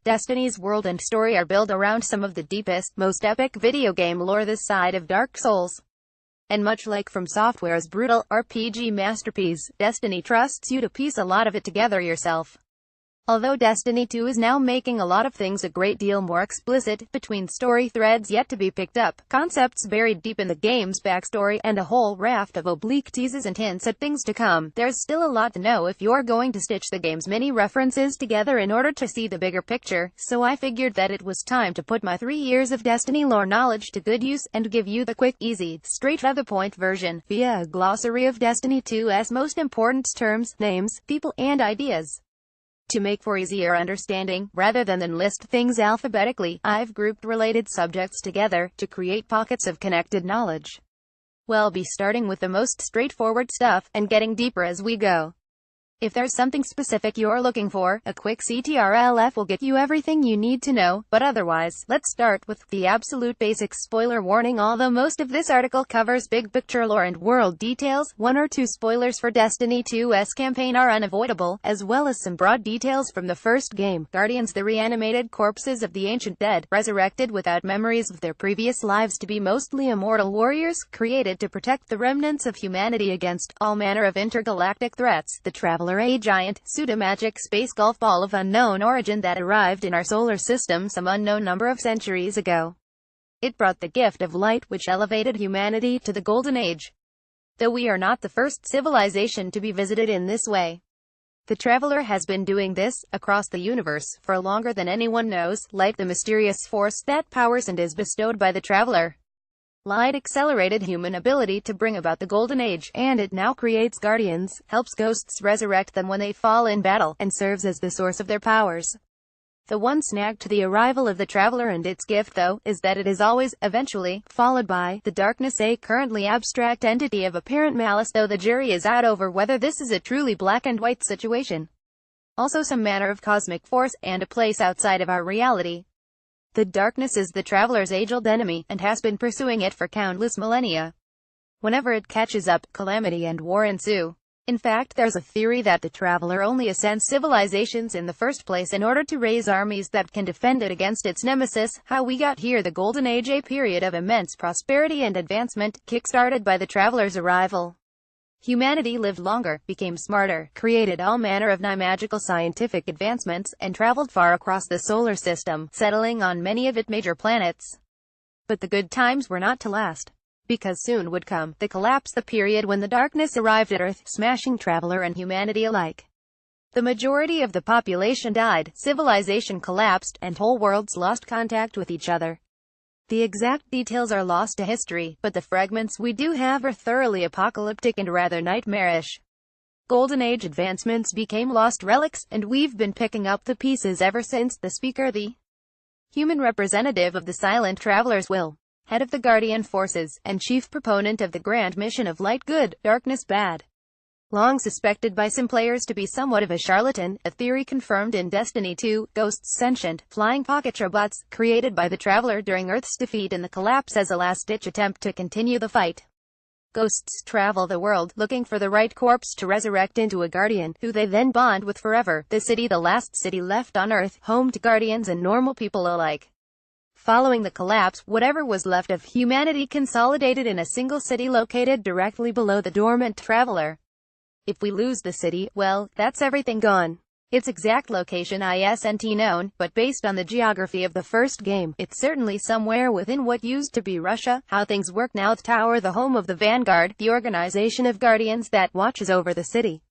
Destiny's world and story are built around some of the deepest, most epic video game lore this side of Dark Souls. And much like From Software's brutal RPG masterpiece, Destiny trusts you to piece a lot of it together yourself. Although Destiny 2 is now making a lot of things a great deal more explicit, between story threads yet to be picked up, concepts buried deep in the game's backstory, and a whole raft of oblique teases and hints at things to come, there's still a lot to know if you're going to stitch the game's many references together in order to see the bigger picture, so I figured that it was time to put my 3 years of Destiny lore knowledge to good use, and give you the quick, easy, straight-to-the-point version, via a glossary of Destiny 2's most important terms, names, people, and ideas. To make for easier understanding, rather than list things alphabetically, I've grouped related subjects together, to create pockets of connected knowledge. We'll be starting with the most straightforward stuff, and getting deeper as we go. If there's something specific you're looking for, a quick CTRLF will get you everything you need to know, but otherwise, let's start with the absolute basics. Spoiler warning: although most of this article covers big picture lore and world details, 1 or 2 spoilers for Destiny 2's campaign are unavoidable, as well as some broad details from the first game. Guardians, the reanimated corpses of the ancient dead, resurrected without memories of their previous lives to be mostly immortal warriors, created to protect the remnants of humanity against all manner of intergalactic threats. The Traveler, a giant, pseudo-magic space golf ball of unknown origin that arrived in our solar system some unknown number of centuries ago. It brought the gift of light, which elevated humanity to the Golden Age. Though we are not the first civilization to be visited in this way. The Traveler has been doing this, across the universe, for longer than anyone knows. Light, the mysterious force that powers and is bestowed by the Traveler. Light accelerated human ability to bring about the Golden Age, and it now creates guardians, helps ghosts resurrect them when they fall in battle, and serves as the source of their powers. The one snag to the arrival of the Traveler and its gift, though, is that it is always, eventually, followed by the darkness, a currently abstract entity of apparent malice, though the jury is out over whether this is a truly black and white situation. Also some manner of cosmic force, and a place outside of our reality. The darkness is the Traveler's age-old enemy, and has been pursuing it for countless millennia. Whenever it catches up, calamity and war ensue. In fact, there's a theory that the Traveler only ascends civilizations in the first place in order to raise armies that can defend it against its nemesis. How we got here: the Golden Age, a period of immense prosperity and advancement, kick-started by the Traveler's arrival. Humanity lived longer, became smarter, created all manner of magical scientific advancements, and traveled far across the solar system, settling on many of its major planets. But the good times were not to last. Because soon would come the collapse, the period when the darkness arrived at Earth, smashing Traveler and humanity alike. The majority of the population died, civilization collapsed, and whole worlds lost contact with each other. The exact details are lost to history, but the fragments we do have are thoroughly apocalyptic and rather nightmarish. Golden Age advancements became lost relics, and we've been picking up the pieces ever since. The speaker, the human representative of the Silent Traveler's will, head of the Guardian forces, and chief proponent of the grand mission of light good, darkness bad. Long suspected by some players to be somewhat of a charlatan, a theory confirmed in Destiny 2, ghosts, sentient, flying pocket robots, created by the Traveler during Earth's defeat and the collapse as a last-ditch attempt to continue the fight. Ghosts travel the world, looking for the right corpse to resurrect into a Guardian, who they then bond with forever. The city, the last city left on Earth, home to Guardians and normal people alike. Following the collapse, whatever was left of humanity consolidated in a single city located directly below the dormant Traveler. If we lose the city, well, that's everything gone. Its exact location isn't known, but based on the geography of the first game, it's certainly somewhere within what used to be Russia. How things work now: the tower, the home of the Vanguard, the organization of Guardians that watches over the city.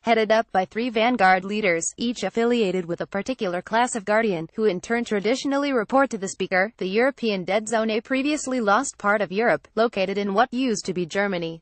Headed up by 3 Vanguard leaders, each affiliated with a particular class of Guardian, who in turn traditionally report to the speaker. The European Dead Zone, a previously lost part of Europe, located in what used to be Germany.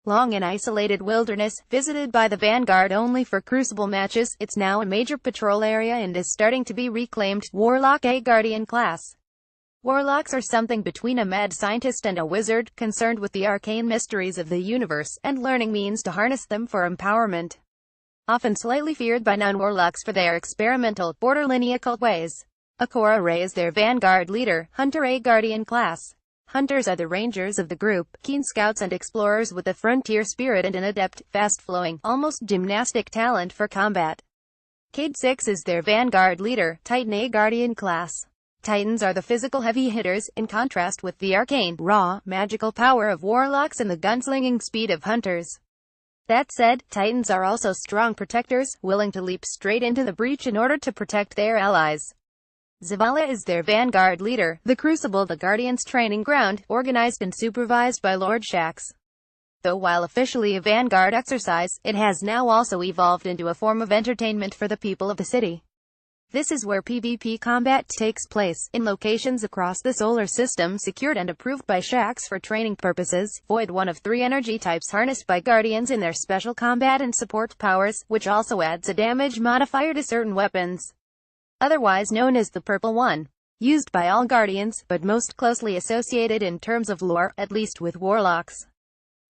Long an isolated wilderness, visited by the Vanguard only for crucible matches, it's now a major patrol area and is starting to be reclaimed. Warlock, a Guardian class. Warlocks are something between a mad scientist and a wizard, concerned with the arcane mysteries of the universe, and learning means to harness them for empowerment. Often slightly feared by non-warlocks for their experimental, borderline occult ways. Akora Ray is their Vanguard leader. Hunter, a Guardian class. Hunters are the rangers of the group, keen scouts and explorers with a frontier spirit and an adept, fast-flowing, almost gymnastic talent for combat. Cade 6 is their vanguard leader, Titan A Guardian class. Titans are the physical heavy hitters, in contrast with the arcane, raw, magical power of warlocks and the gunslinging speed of hunters. That said, Titans are also strong protectors, willing to leap straight into the breach in order to protect their allies. Zavala is their vanguard leader, the Crucible, the Guardians' training ground, organized and supervised by Lord Shax. Though while officially a vanguard exercise, it has now also evolved into a form of entertainment for the people of the city. This is where PvP combat takes place, in locations across the solar system secured and approved by Shax for training purposes. Void, one of 3 energy types harnessed by Guardians in their special combat and support powers, which also adds a damage modifier to certain weapons. Otherwise known as the Purple One. Used by all Guardians, but most closely associated in terms of lore, at least with warlocks.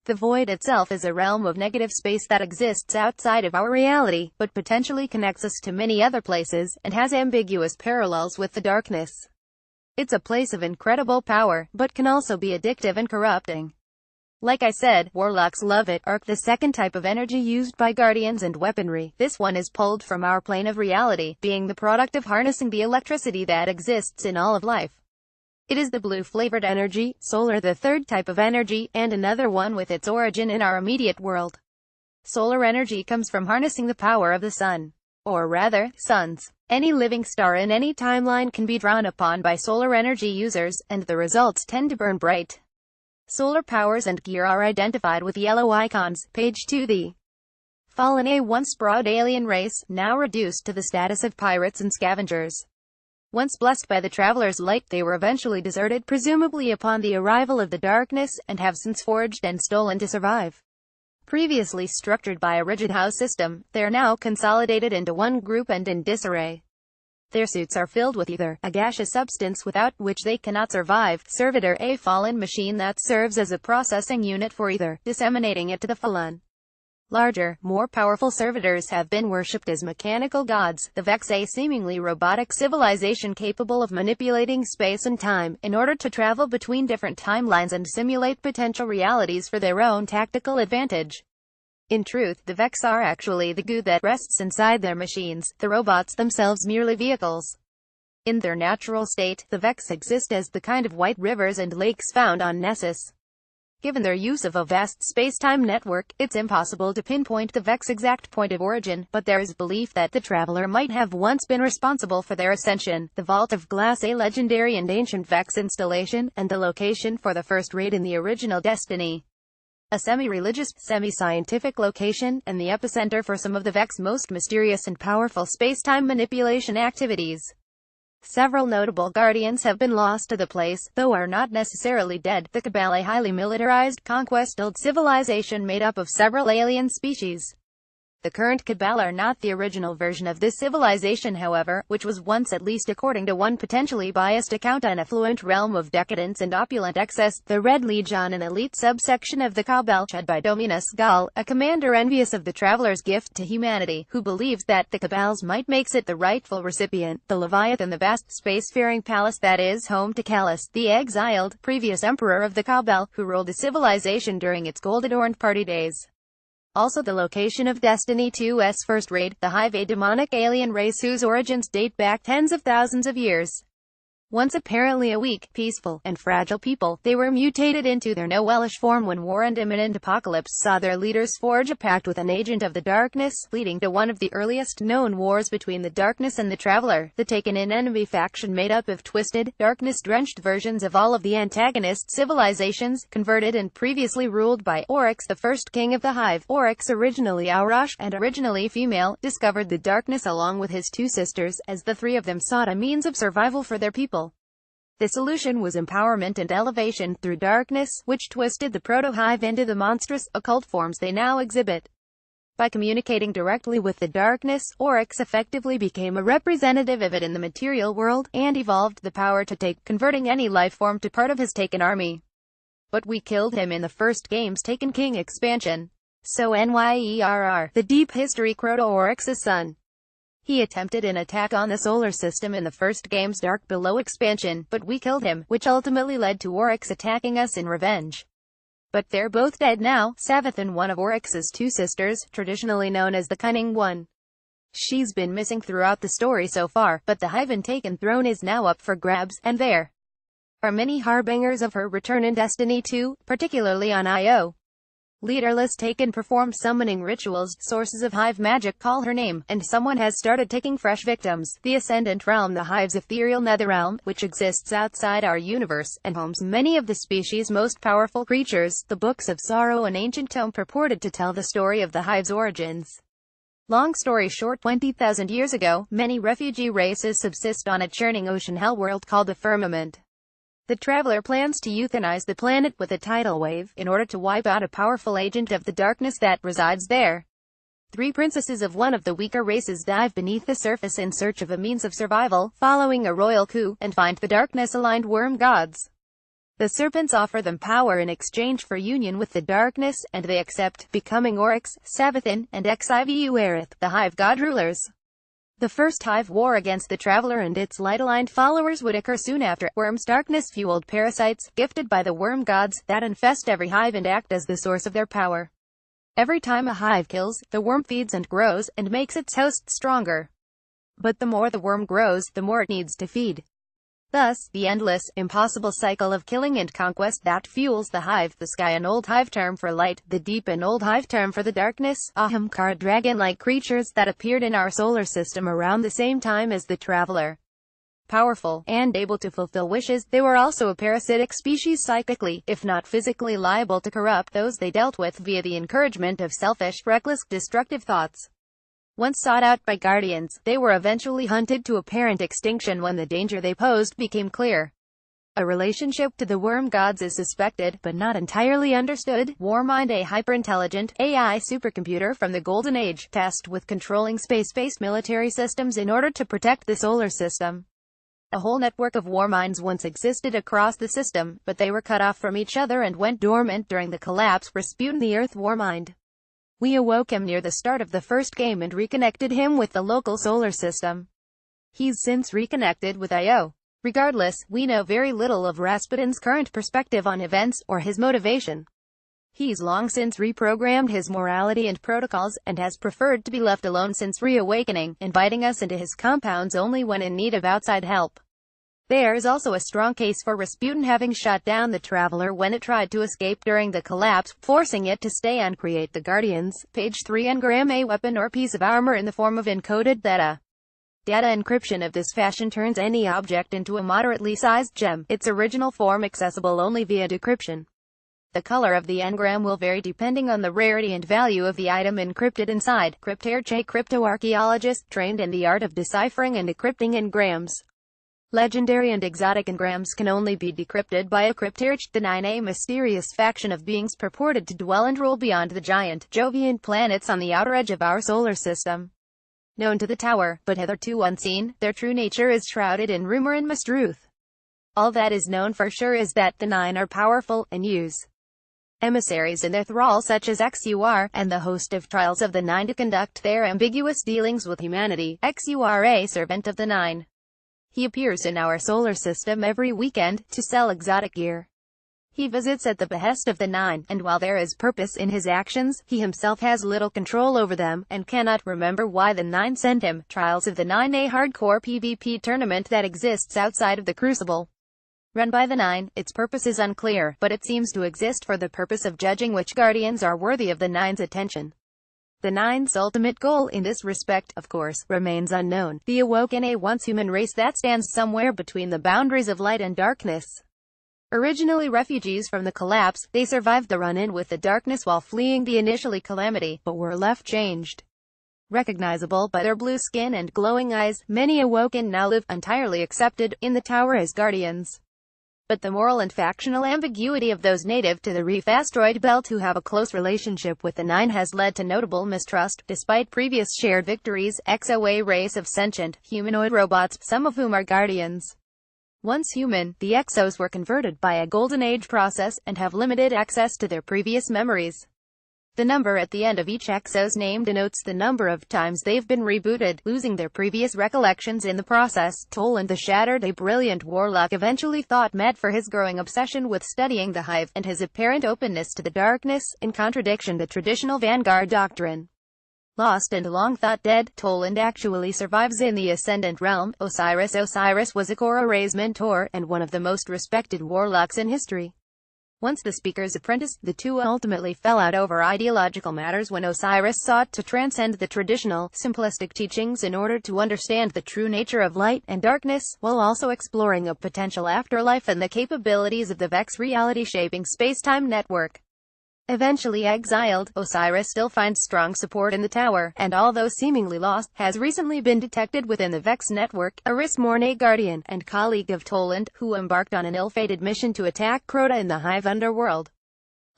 The Void itself is a realm of negative space that exists outside of our reality, but potentially connects us to many other places, and has ambiguous parallels with the darkness. It's a place of incredible power, but can also be addictive and corrupting. Like I said, warlocks love it. Arc, the second type of energy used by Guardians and weaponry. This one is pulled from our plane of reality, being the product of harnessing the electricity that exists in all of life. It is the blue-flavored energy, solar, the third type of energy, and another one with its origin in our immediate world. Solar energy comes from harnessing the power of the sun. Or rather, suns. Any living star in any timeline can be drawn upon by solar energy users, and the results tend to burn bright. Solar powers and gear are identified with yellow icons. Page 2. The fallen, a once broad alien race, now reduced to the status of pirates and scavengers. Once blessed by the Traveler's light, they were eventually deserted, presumably upon the arrival of the darkness, and have since forged and stolen to survive. Previously structured by a rigid house system, they are now consolidated into one group and in disarray. Their suits are filled with ether, a gaseous substance without which they cannot survive. Servitor, a fallen machine that serves as a processing unit for ether, disseminating it to the fallen. Larger, more powerful servitors have been worshipped as mechanical gods. The Vex, a seemingly robotic civilization capable of manipulating space and time, in order to travel between different timelines and simulate potential realities for their own tactical advantage. In truth, the Vex are actually the goo that rests inside their machines, the robots themselves merely vehicles. In their natural state, the Vex exist as the kind of white rivers and lakes found on Nessus. Given their use of a vast space-time network, it's impossible to pinpoint the Vex's exact point of origin, but there is belief that the Traveler might have once been responsible for their ascension. The Vault of Glass, a legendary and ancient Vex installation, and the location for the first raid in the original Destiny. A semi-religious, semi-scientific location, and the epicenter for some of the Vex's most mysterious and powerful space-time manipulation activities. Several notable Guardians have been lost to the place, though are not necessarily dead. The Cabal, a highly militarized, conquest-built civilization made up of several alien species. The current Cabal are not the original version of this civilization, however, which was once, at least according to one potentially biased account, an affluent realm of decadence and opulent excess. The Red Legion, an elite subsection of the Cabal, led by Dominus Gall, a commander envious of the Traveler's gift to humanity, who believes that the Cabal's might makes it the rightful recipient. The Leviathan, the vast spacefaring palace that is home to Callus, the exiled, previous emperor of the Cabal, who ruled the civilization during its gold-adorned party days. Also the location of Destiny 2's first raid, the Hive, a demonic alien race whose origins date back tens of thousands of years. Once apparently a weak, peaceful, and fragile people, they were mutated into their no-wellish form when war and imminent apocalypse saw their leaders forge a pact with an agent of the darkness, leading to one of the earliest known wars between the darkness and the Traveler. The Taken-in enemy faction, made up of twisted, darkness-drenched versions of all of the antagonist civilizations, converted and previously ruled by Oryx, the first king of the Hive. Oryx, originally Aurash, and originally female, discovered the darkness along with his 2 sisters, as the 3 of them sought a means of survival for their people. The solution was empowerment and elevation through darkness, which twisted the proto-hive into the monstrous, occult forms they now exhibit. By communicating directly with the darkness, Oryx effectively became a representative of it in the material world, and evolved the power to take, converting any life form to part of his Taken army. But we killed him in the first game's Taken King expansion. So NYERR, the deep history Proto-Oryx's son. He attempted an attack on the solar system in the first game's Dark Below expansion, but we killed him, which ultimately led to Oryx attacking us in revenge. But they're both dead now. Savathun, one of Oryx's 2 sisters, traditionally known as the Cunning One. She's been missing throughout the story so far, but the Hive-taken throne is now up for grabs, and there are many harbingers of her return in Destiny 2, particularly on Io. Leaderless Taken perform summoning rituals, sources of Hive magic call her name, and someone has started taking fresh victims. The Ascendant Realm, the Hive's ethereal netherrealm, which exists outside our universe, and homes many of the species' most powerful creatures. The Books of Sorrow, an ancient tome purported to tell the story of the Hive's origins. Long story short, 20,000 years ago, many refugee races subsist on a churning ocean hellworld called the Firmament. The Traveler plans to euthanize the planet with a tidal wave, in order to wipe out a powerful agent of the darkness that resides there. 3 princesses of one of the weaker races dive beneath the surface in search of a means of survival, following a royal coup, and find the darkness-aligned worm gods. The serpents offer them power in exchange for union with the darkness, and they accept, becoming Oryx, Sabathin, and Xivuerith, the Hive god rulers. The first Hive war against the Traveler and its light-aligned followers would occur soon after. Worms, darkness-fueled parasites, gifted by the worm gods, that infest every Hive and act as the source of their power. Every time a Hive kills, the worm feeds and grows, and makes its host stronger. But the more the worm grows, the more it needs to feed. Thus, the endless, impossible cycle of killing and conquest that fuels the Hive. The Sky, an old Hive term for light, the Deep, an old Hive term for the darkness. Ahamkara, dragon-like creatures that appeared in our solar system around the same time as the Traveler. Powerful, and able to fulfill wishes, they were also a parasitic species, psychically, if not physically, liable to corrupt those they dealt with via the encouragement of selfish, reckless, destructive thoughts. Once sought out by guardians, they were eventually hunted to apparent extinction when the danger they posed became clear. A relationship to the worm gods is suspected, but not entirely understood. Warmind, a hyper-intelligent AI supercomputer from the Golden Age, tasked with controlling space-based military systems in order to protect the solar system. A whole network of Warminds once existed across the system, but they were cut off from each other and went dormant during the collapse. Rasputin, the Earth Warmind. We awoke him near the start of the first game and reconnected him with the local solar system. He's since reconnected with Io. Regardless, we know very little of Rasputin's current perspective on events, or his motivation. He's long since reprogrammed his morality and protocols, and has preferred to be left alone since reawakening, inviting us into his compounds only when in need of outside help. There is also a strong case for Rasputin having shot down the Traveler when it tried to escape during the collapse, forcing it to stay on. Create the Guardians. Page 3. Engram, a weapon or piece of armor in the form of encoded data. Data encryption of this fashion turns any object into a moderately sized gem, its original form accessible only via decryption. The color of the engram will vary depending on the rarity and value of the item encrypted inside. Cryptarch, a cryptoarchaeologist trained in the art of deciphering and decrypting engrams. Legendary and exotic engrams can only be decrypted by a cryptarch, the Nine, a mysterious faction of beings purported to dwell and rule beyond the giant Jovian planets on the outer edge of our solar system. Known to the Tower, but hitherto unseen, their true nature is shrouded in rumor and mistruth. All that is known for sure is that the Nine are powerful, and use emissaries in their thrall such as XUR, and the host of trials of the Nine to conduct their ambiguous dealings with humanity. XUR, a servant of the Nine. He appears in our solar system every weekend, to sell exotic gear. He visits at the behest of the Nine, and while there is purpose in his actions, he himself has little control over them, and cannot remember why the Nine sent him. Trials of the Nine, a hardcore PvP tournament that exists outside of the Crucible. Run by the Nine, its purpose is unclear, but it seems to exist for the purpose of judging which guardians are worthy of the Nine's attention. The Nine's ultimate goal in this respect, of course, remains unknown. The Awoken, a once-human race that stands somewhere between the boundaries of light and darkness. Originally refugees from the collapse, they survived the run-in with the darkness while fleeing the initially calamity, but were left changed. Recognizable by their blue skin and glowing eyes, many Awoken now live, entirely accepted, in the Tower as guardians. But the moral and factional ambiguity of those native to the Reef asteroid belt who have a close relationship with the Nine has led to notable mistrust. Despite previous shared victories, XO, a race of sentient, humanoid robots, some of whom are guardians. Once human, the Exos were converted by a Golden Age process, and have limited access to their previous memories. The number at the end of each Exo's name denotes the number of times they've been rebooted, losing their previous recollections in the process. Toland the Shattered, a brilliant warlock eventually thought mad for his growing obsession with studying the Hive, and his apparent openness to the darkness, in contradiction to traditional Vanguard doctrine. Lost and long thought dead, Toland actually survives in the Ascendant Realm. Osiris was Ikora Ray's mentor, and one of the most respected warlocks in history. Once the Speaker's apprentice, the two ultimately fell out over ideological matters when Osiris sought to transcend the traditional, simplistic teachings in order to understand the true nature of light and darkness, while also exploring a potential afterlife and the capabilities of the Vex reality-shaping space-time network. Eventually exiled, Osiris still finds strong support in the tower, and although seemingly lost, has recently been detected within the Vex network. Eris Mornay, guardian and colleague of Toland, who embarked on an ill-fated mission to attack Crota in the Hive underworld.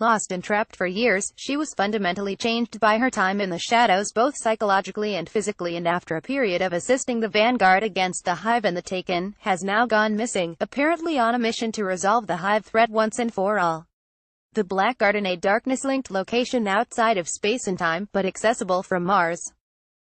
Lost and trapped for years, she was fundamentally changed by her time in the shadows both psychologically and physically, and after a period of assisting the Vanguard against the Hive and the Taken, has now gone missing, apparently on a mission to resolve the Hive threat once and for all. The Black Garden, a darkness-linked location outside of space and time, but accessible from Mars.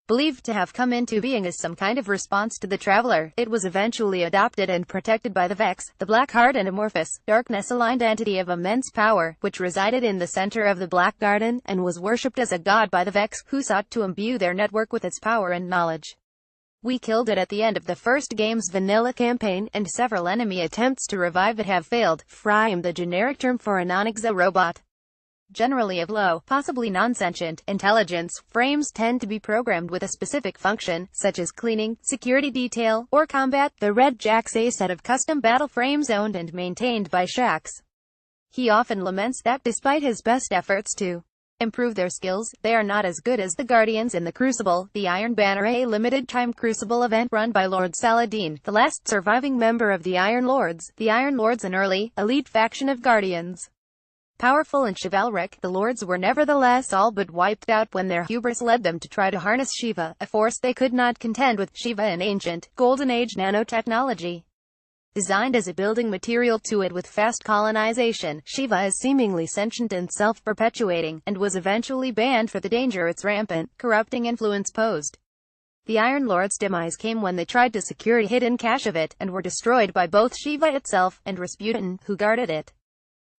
Believed to have come into being as some kind of response to the Traveler, it was eventually adopted and protected by the Vex, the black-heart and amorphous, darkness-aligned entity of immense power, which resided in the center of the Black Garden, and was worshipped as a god by the Vex, who sought to imbue their network with its power and knowledge. We killed it at the end of the first game's vanilla campaign, and several enemy attempts to revive it have failed. Frame, the generic term for a non-exa robot. Generally of low, possibly non-sentient, intelligence, frames tend to be programmed with a specific function, such as cleaning, security detail, or combat. The Red Jack's a set of custom battle frames owned and maintained by Shax. He often laments that, despite his best efforts to improve their skills, they are not as good as the Guardians in the Crucible, the Iron Banner, a limited-time Crucible event run by Lord Saladin, the last surviving member of the Iron Lords. The Iron Lords, an early, elite faction of Guardians. Powerful and chivalric, the Lords were nevertheless all but wiped out when their hubris led them to try to harness Shiva, a force they could not contend with. Shiva, an ancient, Golden Age nanotechnology. Designed as a building material to it with fast colonization, Shiva is seemingly sentient and self-perpetuating, and was eventually banned for the danger its rampant, corrupting influence posed. The Iron Lord's demise came when they tried to secure a hidden cache of it, and were destroyed by both Shiva itself, and Rasputin, who guarded it.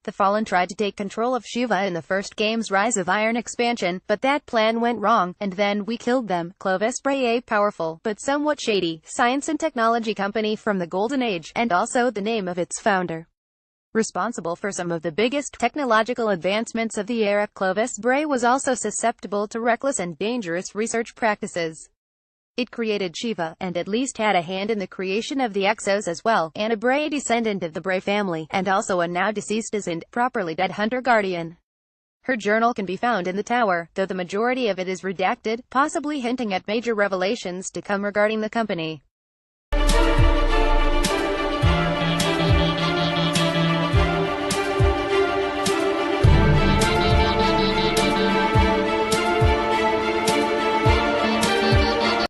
The Fallen tried to take control of Shiva in the first game's Rise of Iron expansion, but that plan went wrong, and then we killed them. Clovis Bray, a powerful, but somewhat shady, science and technology company from the Golden Age, and also the name of its founder. Responsible for some of the biggest technological advancements of the era, Clovis Bray was also susceptible to reckless and dangerous research practices. It created Shiva, and at least had a hand in the creation of the Exos as well. Anna Bray, descendant of the Bray family, and also a now-deceased and properly dead hunter-guardian. Her journal can be found in the tower, though the majority of it is redacted, possibly hinting at major revelations to come regarding the company.